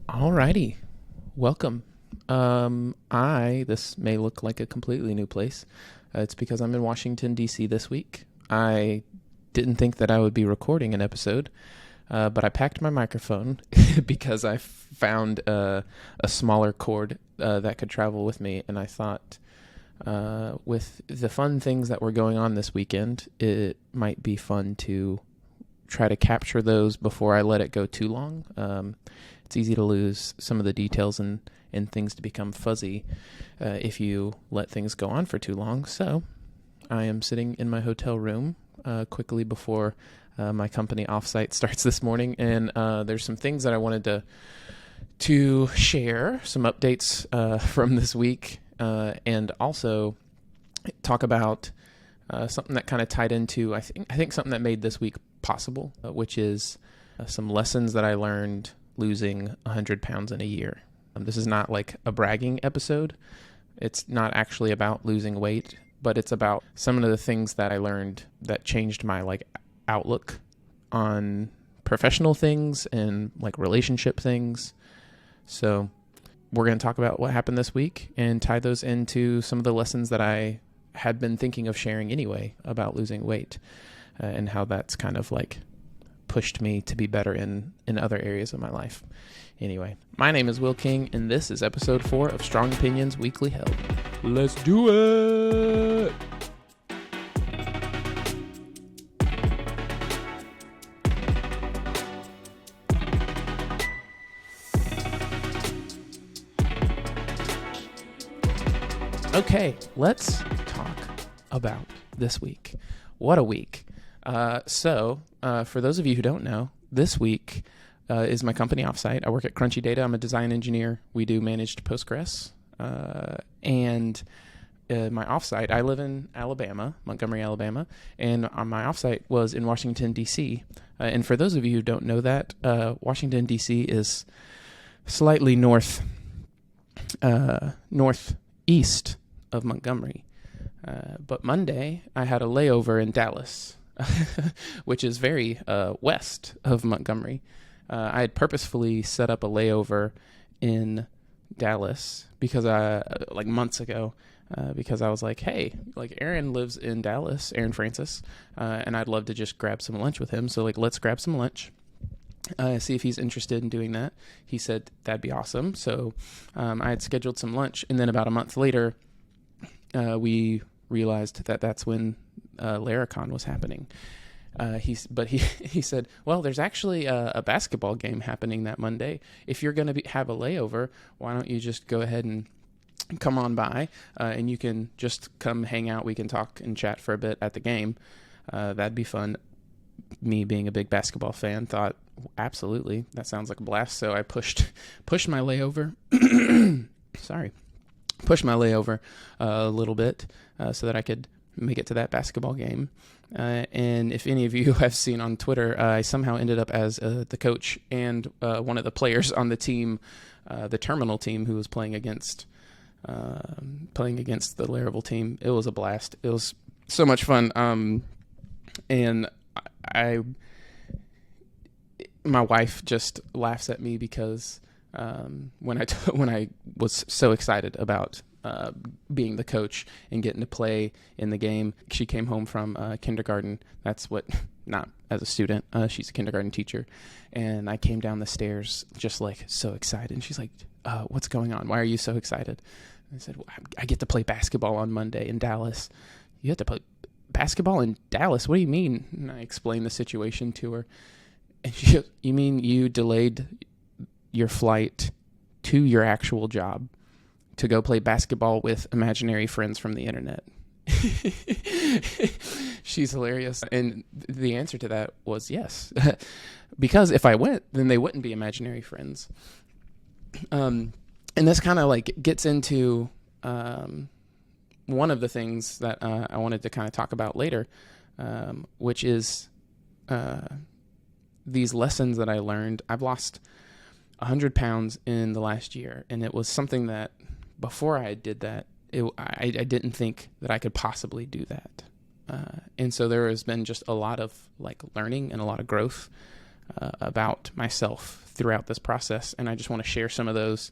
Alrighty, welcome. This may look like a completely new place. It's because I'm in Washington, D.C. this week. I didn't think that I would be recording an episode, but I packed my microphone because I found a smaller cord that could travel with me, and I thought with the fun things that were going on this weekend, it might be fun to try to capture those before I let it go too long. It's easy to lose some of the details and things to become fuzzy if you let things go on for too long. So I am sitting in my hotel room quickly before my company offsite starts this morning, and there's some things that I wanted to share, some updates from this week, and also talk about something that kind of tied into I think something that made this week possible, which is some lessons that I learned losing 100 pounds in a year. This is not like a bragging episode. It's not actually about losing weight, but it's about some of the things that I learned that changed my outlook on professional things and relationship things. So we're going to talk about what happened this week and tie those into some of the lessons that I had been thinking of sharing anyway about losing weight, and how that's kind of pushed me to be better in other areas of my life. Anyway, my name is Will King, and this is episode 4 of Strong Opinions Weekly Held. Let's do it! Okay, let's talk about this week. What a week. So for those of you who don't know, this week is my company offsite. I work at Crunchy Data. I'm a design engineer. We do managed Postgres. And my offsite, I live in Alabama, Montgomery, Alabama, and my offsite was in Washington, D.C. And for those of you who don't know that, Washington, D.C. is slightly northeast of Montgomery. But Monday, I had a layover in Dallas, which is very west of Montgomery. I had purposefully set up a layover in Dallas because months ago, because I was like, hey, Aaron lives in Dallas, Aaron Francis, and I'd love to just grab some lunch with him. So let's grab some lunch. See if he's interested in doing that. He said that'd be awesome. So I had scheduled some lunch, and then about a month later, we realized that that's when Laracon was happening. He said, well, there's actually a basketball game happening that Monday. If you're going to have a layover, why don't you just go ahead and come on by, and you can just come hang out. We can talk and chat for a bit at the game. That'd be fun. Me being a big basketball fan thought, absolutely, that sounds like a blast. So I pushed my layover. Pushed my layover a little bit so that I could make it to that basketball game. And if any of you have seen on Twitter, I somehow ended up as the coach and one of the players on the team, the Terminal team, who was playing against the Laravel team. It was a blast. It was so much fun. And my wife just laughs at me because when I was so excited about being the coach and getting to play in the game, she came home from kindergarten. That's not as a student. She's a kindergarten teacher, and I came down the stairs just so excited. And she's like, "What's going on? Why are you so excited?" And I said, well, "I get to play basketball on Monday in Dallas." "You have to play basketball in Dallas? What do you mean?" And I explained the situation to her, and she goes, "You mean you delayed your flight to your actual job to go play basketball with imaginary friends from the internet?" She's hilarious. And the answer to that was yes. Because if I went, then they wouldn't be imaginary friends. And this kind of gets into one of the things that I wanted to kind of talk about later, which is these lessons that I learned. I've lost 100 pounds in the last year, and it was something that before I did that, I didn't think that I could possibly do that. And so there has been just a lot of learning and a lot of growth about myself throughout this process. And I just want to share some of those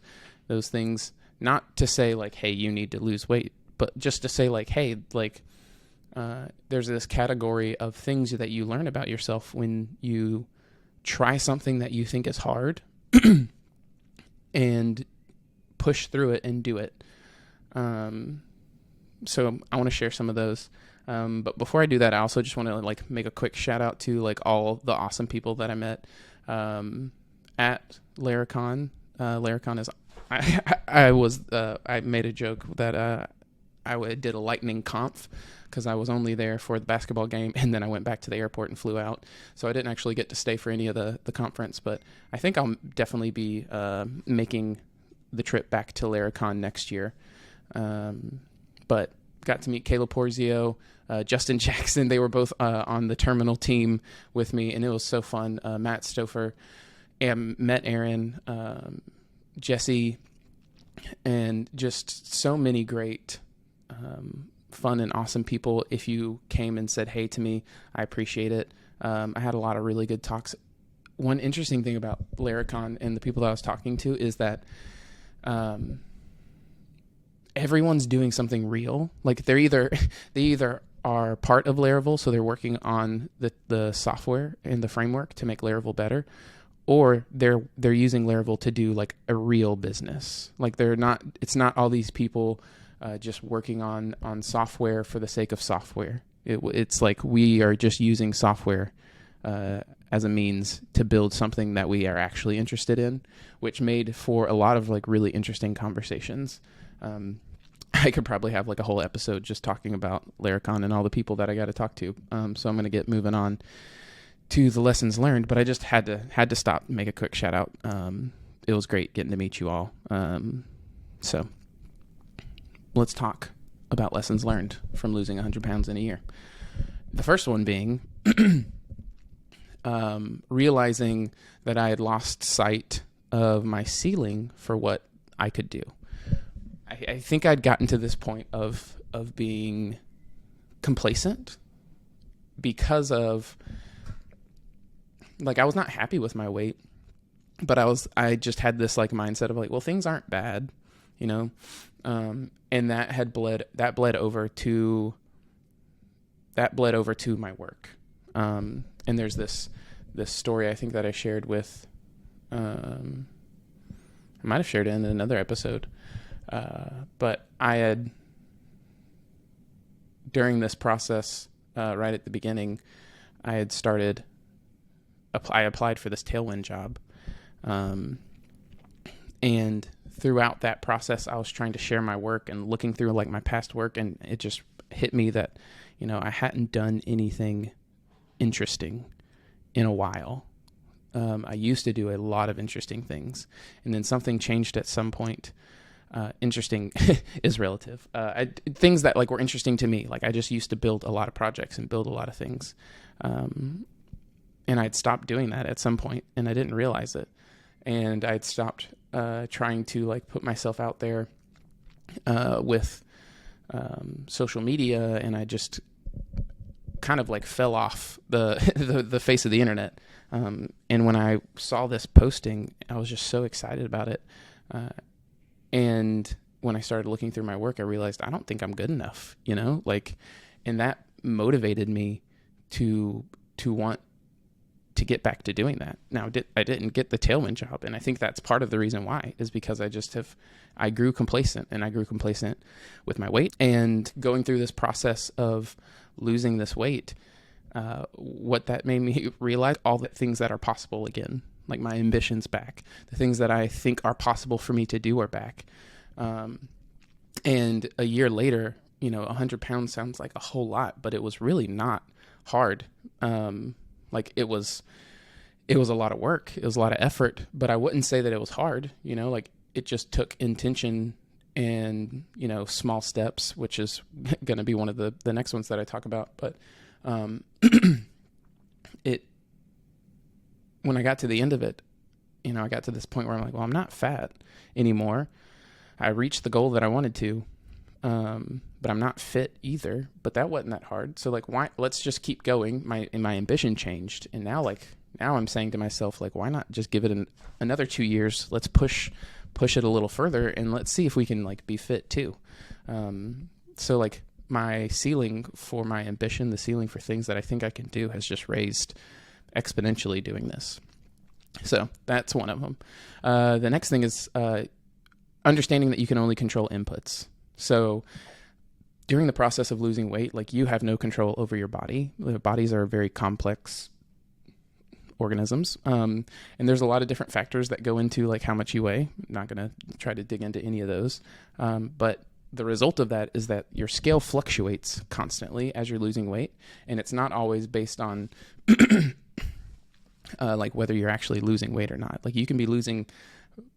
things, not to say like, hey, you need to lose weight, but just to say like, hey, like, there's this category of things that you learn about yourself when you try something that you think is hard and push through it and do it. So I want to share some of those. But before I do that, I also just want to like make a quick shout out to like all the awesome people that I met at Laracon. Laracon is I made a joke that I did a lightning conf because I was only there for the basketball game, and then I went back to the airport and flew out. So I didn't actually get to stay for any of the conference, but I think I'll definitely be making the trip back to Laracon next year. But got to meet Caleb Porzio, Justin Jackson. They were both on the terminal team with me, and it was so fun. Matt Stouffer, and met Aaron, Jesse, and just so many great fun and awesome people. If you came and said hey to me, I appreciate it. I had a lot of really good talks. One interesting thing about Laracon and the people that I was talking to is that everyone's doing something real. Like they either are part of Laravel, so they're working on the software and the framework to make Laravel better, or they're using Laravel to do like a real business. Like it's not all these people just working on software for the sake of software. It's like we are just using software as a means to build something that we are actually interested in, which made for a lot of like really interesting conversations. I could probably have like a whole episode just talking about Laracon and all the people that I got to talk to. So I'm going to get moving on to the lessons learned, but I just had to stop and make a quick shout out. It was great getting to meet you all. So let's talk about lessons learned from losing 100 pounds in a year. The first one being realizing that I had lost sight of my ceiling for what I could do. I think I'd gotten to this point of being complacent because of like I was not happy with my weight, but I just had this like mindset of like, well, things aren't bad, you know, and that bled over to my work. And there's this story I think that I shared with, I might have shared it in another episode. But I had, during this process, right at the beginning, I applied for this Tailwind job. And throughout that process, I was trying to share my work and looking through like my past work. And it just hit me that, you know, I hadn't done anything interesting in a while. I used to do a lot of interesting things, and then something changed at some point. Interesting is relative. Things that like were interesting to me. Like I just used to build a lot of projects and build a lot of things. And I'd stopped doing that at some point and I didn't realize it. And I'd stopped trying to like put myself out there with social media, and I just kind of like fell off the face of the internet. And when I saw this posting, I was just so excited about it. And when I started looking through my work, I realized I don't think I'm good enough, you know, like, and that motivated me to want to get back to doing that. Now, I didn't get the Tailwind job. And I think that's part of the reason why is because I grew complacent, and I grew complacent with my weight. And going through this process of losing this weight, what that made me realize, all the things that are possible again. Like my ambitions back, the things that I think are possible for me to do are back. And a year later, you know, 100 pounds sounds like a whole lot, but it was really not hard. Like it was a lot of work. It was a lot of effort, but I wouldn't say that it was hard, you know, like it just took intention and, you know, small steps, which is going to be one of the next ones that I talk about. But, when I got to the end of it, you know, I got to this point where I'm like, well, I'm not fat anymore. I reached the goal that I wanted to, but I'm not fit either. But that wasn't that hard. So like, why? Let's just keep going. My ambition changed, and now like now I'm saying to myself, like, why not just give it another 2 years? Let's push it a little further, and let's see if we can like be fit too. So like my ceiling for my ambition, the ceiling for things that I think I can do, has just raised exponentially doing this. So that's one of them. The next thing is understanding that you can only control inputs. So during the process of losing weight, like, you have no control over your body. The bodies are very complex organisms. And there's a lot of different factors that go into like how much you weigh. I'm not going to try to dig into any of those. But the result of that is that your scale fluctuates constantly as you're losing weight. And it's not always based on like whether you're actually losing weight or not. Like, you can be losing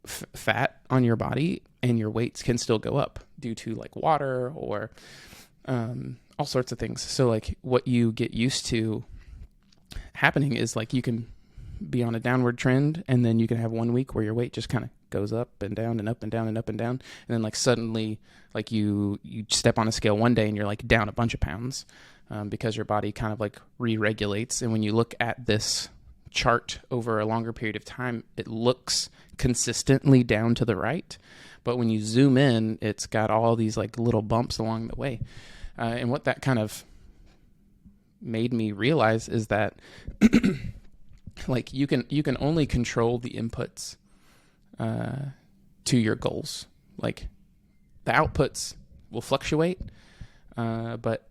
fat on your body and your weights can still go up due to like water or all sorts of things. So like what you get used to happening is like you can be on a downward trend, and then you can have 1 week where your weight just kind of goes up and down and up and down and up and down. And then like suddenly like you step on a scale one day and you're like down a bunch of pounds because your body kind of like re-regulates. And when you look at this chart over a longer period of time, it looks consistently down to the right. But when you zoom in, it's got all these like little bumps along the way. And what that kind of made me realize is that like you can only control the inputs to your goals. Like, the outputs will fluctuate, but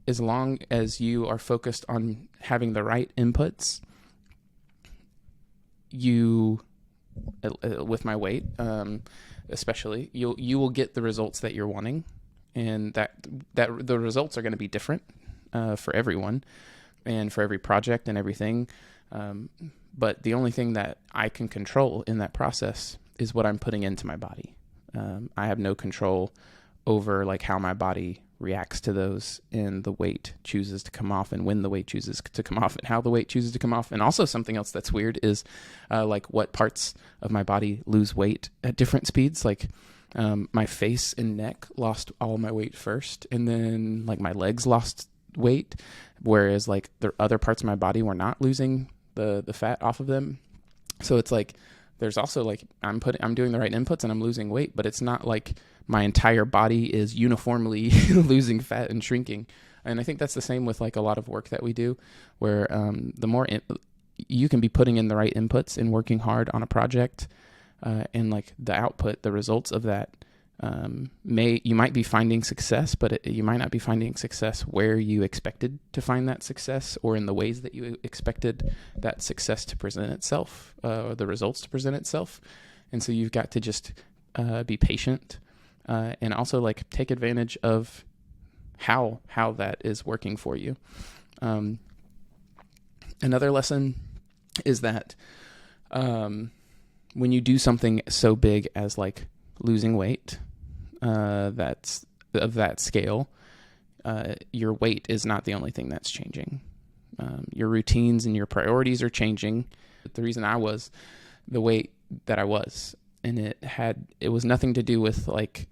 as long as you are focused on having the right inputs, you with my weight especially, you will get the results that you're wanting, and that the results are going to be different for everyone and for every project and everything. But the only thing that I can control in that process is what I'm putting into my body. I have no control over like how my body reacts to those, and the weight chooses to come off, and when the weight chooses to come off, and how the weight chooses to come off. And also something else that's weird is like what parts of my body lose weight at different speeds. Like my face and neck lost all my weight first, and then like my legs lost weight, whereas like the other parts of my body were not losing the fat off of them. So it's like there's also like I'm doing the right inputs and I'm losing weight, but it's not like my entire body is uniformly losing fat and shrinking. And I think that's the same with like a lot of work that we do, where the more you can be putting in the right inputs and working hard on a project, and like the output, the results of that, you might be finding success, but you might not be finding success where you expected to find that success, or in the ways that you expected that success to present itself, or the results to present itself. And so you've got to just be patient, and also like take advantage of how that is working for you. Another lesson is that when you do something so big as like losing weight, that's of that scale, your weight is not the only thing that's changing. Your routines and your priorities are changing. The reason I was the weight that I was, and it was nothing to do with like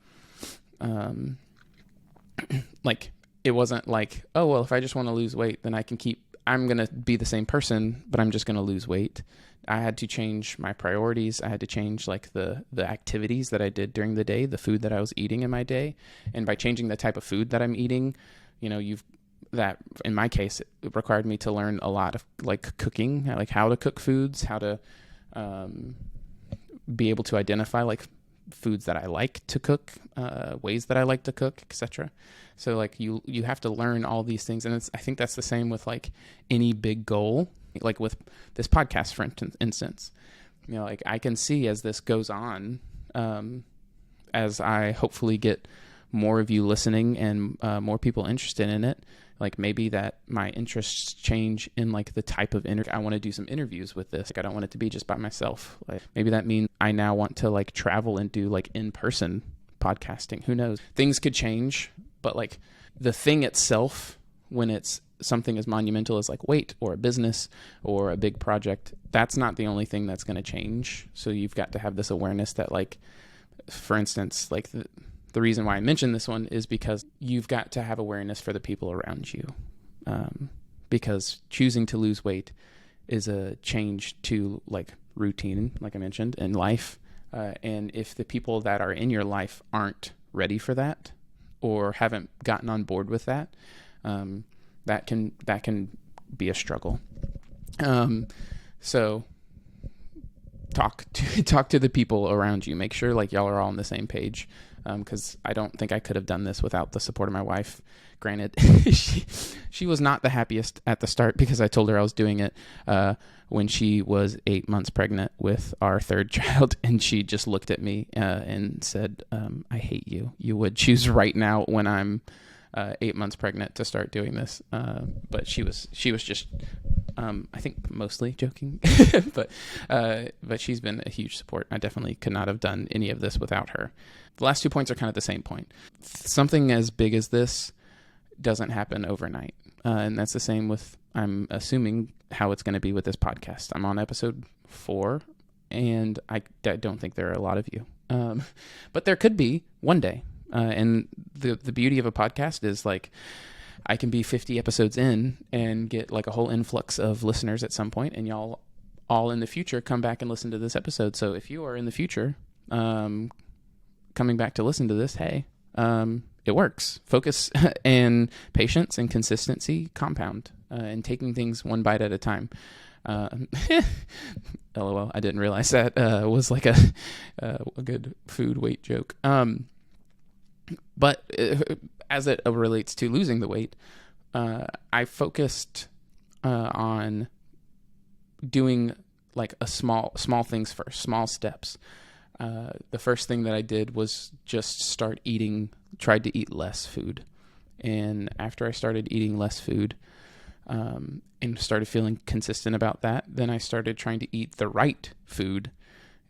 like it wasn't like, oh well, if I just want to lose weight, then I'm going to be the same person, but I'm just going to lose weight. I had to change my priorities. I had to change like the activities that I did during the day, the food that I was eating in my day. And by changing the type of food that I'm eating, that in my case, it required me to learn a lot of like cooking, like how to cook foods, how to be able to identify like foods that I like to cook, ways that I like to cook, etc. So like you have to learn all these things. And I think that's the same with like any big goal, like with this podcast, for instance. Like I can see as this goes on, as I hopefully get more of you listening and more people interested in it, like maybe that my interests change in like the type of I want to do some interviews with this. Like I don't want it to be just by myself. Like maybe that means I now want to like travel and do like in-person podcasting. Who knows? Things could change, but like the thing itself, when it's something as monumental as like weight or a business or a big project, that's not the only thing that's going to change. So you've got to have this awareness that like, for instance, like the reason why I mentioned this one is because you've got to have awareness for the people around you. Because choosing to lose weight is a change to like routine, like I mentioned, in life. And if the people that are in your life aren't ready for that or haven't gotten on board with that, that can be a struggle. So talk to the people around you. Make sure like y'all are all on the same page. Because I don't think I could have done this without the support of my wife. Granted, she was not the happiest at the start because I told her I was doing it when she was 8 months pregnant with our third child, and she just looked at me and said, "I hate you. You would choose right now when I'm 8 months pregnant to start doing this." But she was just, I think, mostly joking, but she's been a huge support. I definitely could not have done any of this without her. The last 2 points are kind of the same point. Something as big as this doesn't happen overnight. And that's the same with, I'm assuming, how it's going to be with this podcast. I'm on episode 4, and I don't think there are a lot of you. But there could be one day. And the beauty of a podcast is like, I can be 50 episodes in and get like a whole influx of listeners at some point, and y'all all in the future come back and listen to this episode. So if you are in the future, coming back to listen to this, hey, it works. Focus and patience and consistency compound, and taking things one bite at a time. LOL, I didn't realize that was like a good food weight joke. But as it relates to losing the weight, I focused on doing like a small things first, small steps. The first thing that I did was just tried to eat less food. And after I started eating less food, and started feeling consistent about that, then I started trying to eat the right food.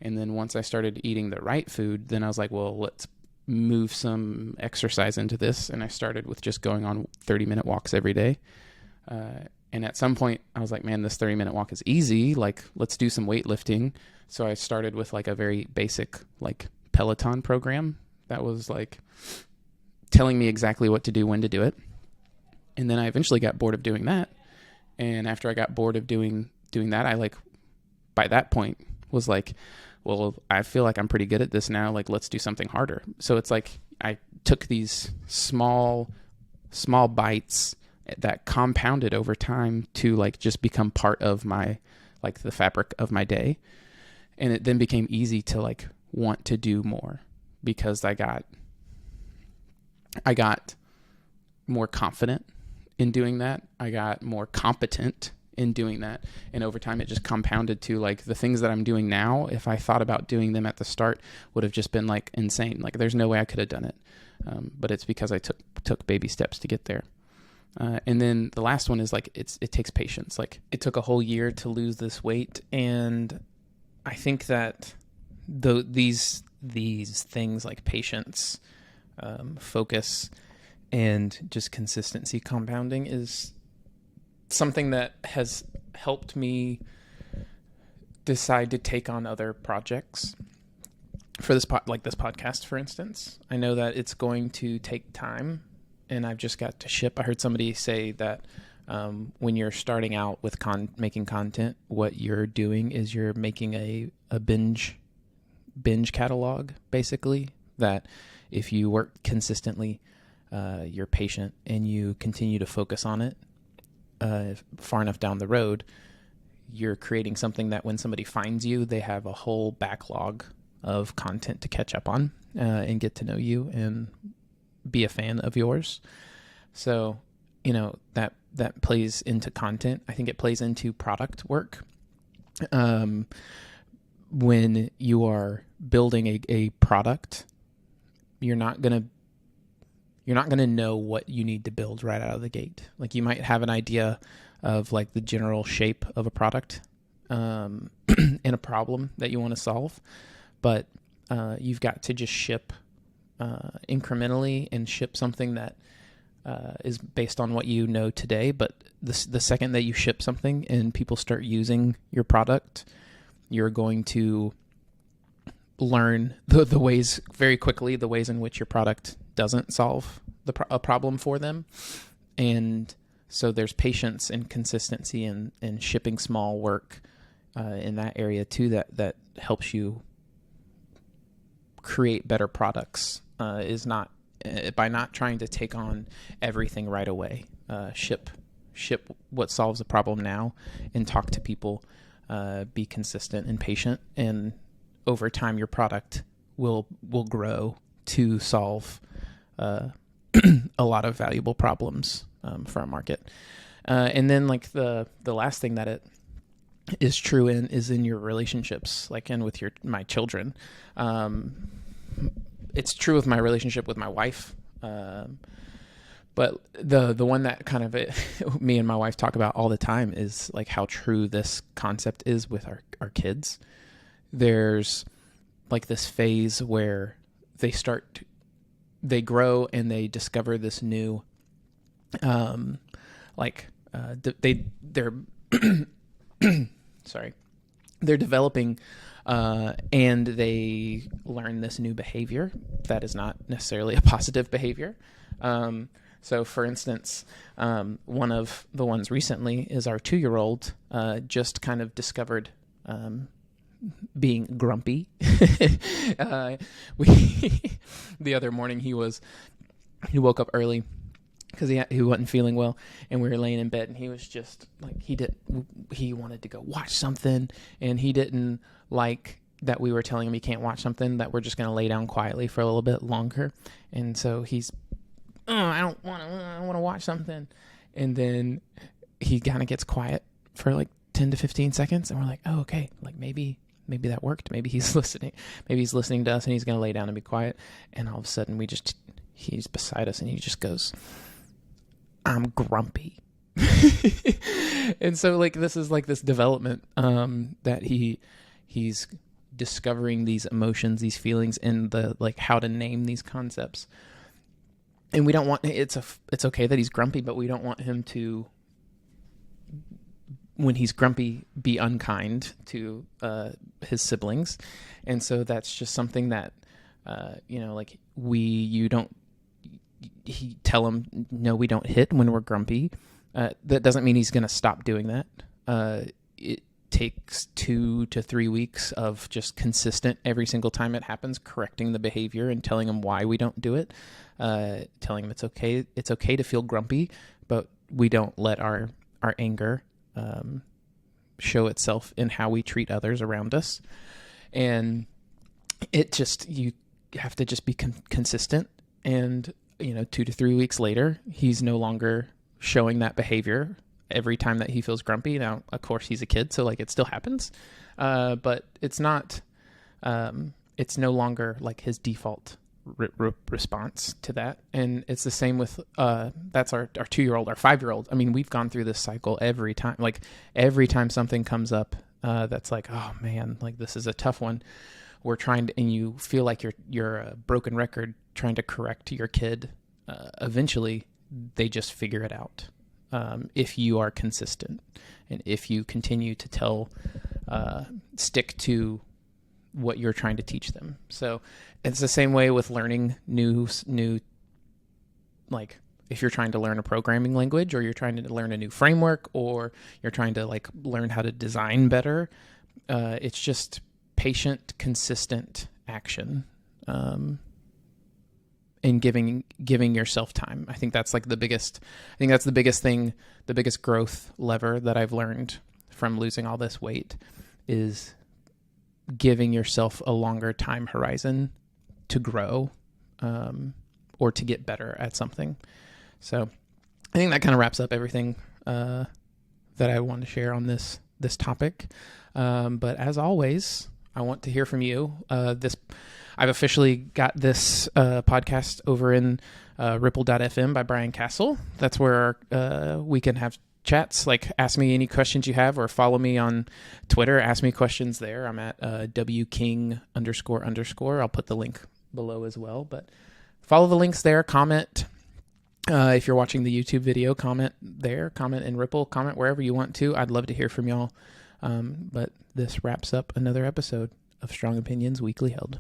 And then once I started eating the right food, then I was like, well, let's move some exercise into this. And I started with just going on 30-minute walks every day. And at some point I was like, man, this 30-minute walk is easy. Like, let's do some weightlifting. So I started with like a very basic like Peloton program that was like telling me exactly what to do, when to do it. And then I eventually got bored of doing that. And after I got bored of doing that, I like, by that point was like, well, I feel like I'm pretty good at this now. Like, let's do something harder. So it's like, I took these small bites that compounded over time to like just become part of my, like the fabric of my day. And it then became easy to like want to do more because I got more confident in doing that. I got more competent in doing that. And over time, it just compounded to like the things that I'm doing now. If I thought about doing them at the start, would have just been like insane. Like there's no way I could have done it. But it's because I took baby steps to get there. And then the last one is like, it takes patience. Like it took a whole year to lose this weight. And I think that these things like patience, focus, and just consistency compounding is something that has helped me decide to take on other projects for this podcast, for instance. I know that it's going to take time, and I've just got to ship. I heard somebody say that when you're starting out with making content, what you're doing is you're making a binge catalog, basically, that if you work consistently, you're patient, and you continue to focus on it, far enough down the road, you're creating something that when somebody finds you, they have a whole backlog of content to catch up on and get to know you and be a fan of yours. So, that plays into content. I think it plays into product work. When you are building a product, you're not going to know what you need to build right out of the gate. Like you might have an idea of like the general shape of a product and a problem that you want to solve, but you've got to just ship incrementally and ship something that is based on what you know today. But the second that you ship something and people start using your product, you're going to learn the ways very quickly, the ways in which your product doesn't solve a problem for them. And So there's patience and consistency in shipping small work in that area too, that helps you create better products. Is not by not trying to take on everything right away. Ship what solves a problem now, and talk to people. Be consistent and patient, and over time your product will grow to solve a lot of valuable problems for our market. And then like the last thing that it is true in is in your relationships, like in with my children. It's true with my relationship with my wife. But the one that kind of me and my wife talk about all the time is like how true this concept is with our kids. There's like this phase where they grow and they discover this new, they're sorry, they're developing, and they learn this new behavior that is not necessarily a positive behavior. So for instance, one of the ones recently is our 2-year-old just kind of discovered being grumpy. The other morning he woke up early because he wasn't feeling well, and we were laying in bed, and he was just like, he wanted to go watch something, and he didn't like that we were telling him he can't watch something, that we're just going to lay down quietly for a little bit longer. And so he's, I want to watch something. And then he kind of gets quiet for like 10 to 15 seconds. And we're like, oh, okay. Like maybe that worked. Maybe he's listening. Maybe he's listening to us and he's going to lay down and be quiet. And all of a sudden he's beside us and he just goes, I'm grumpy. And so like, this is like this development, that he's discovering these emotions, these feelings, and the like how to name these concepts. And we don't want it's okay that he's grumpy, but we don't want him to, when he's grumpy, be unkind to his siblings. And so that's just something that like he tell him, no, we don't hit when we're grumpy. That doesn't mean he's going to stop doing that. It takes 2 to 3 weeks of just consistent, every single time it happens, correcting the behavior and telling him why we don't do it. Telling him it's okay to feel grumpy, but we don't let our anger show itself in how we treat others around us. And you have to just be consistent. And 2 to 3 weeks later, he's no longer showing that behavior every time that he feels grumpy. Now, of course, he's a kid, so like it still happens, but it's not. It's no longer like his default response to that. And it's the same with that's our 2-year-old, our 5-year-old. I mean, we've gone through this cycle every time. Like every time something comes up that's like, oh man, like this is a tough one. We're trying to, and you feel like you're a broken record trying to correct your kid. Eventually, they just figure it out. If you are consistent and if you continue to stick to what you're trying to teach them. So it's the same way with learning new, like if you're trying to learn a programming language, or you're trying to learn a new framework, or you're trying to like learn how to design better. It's just patient, consistent action. And giving yourself time. I think that's like the biggest thing, the biggest growth lever that I've learned from losing all this weight is giving yourself a longer time horizon to grow, or to get better at something. So I think that kind of wraps up everything that I want to share on this topic. But as always, I want to hear from you. I've officially got this podcast over in ripple.fm by Brian Castle. That's where we can have chats. Like, ask me any questions you have, or follow me on Twitter. Ask me questions there. I'm at wking__. I'll put the link below as well. But follow the links there. Comment. If you're watching the YouTube video, comment there. Comment in Ripple. Comment wherever you want to. I'd love to hear from y'all. But this wraps up another episode of Strong Opinions Weekly Held.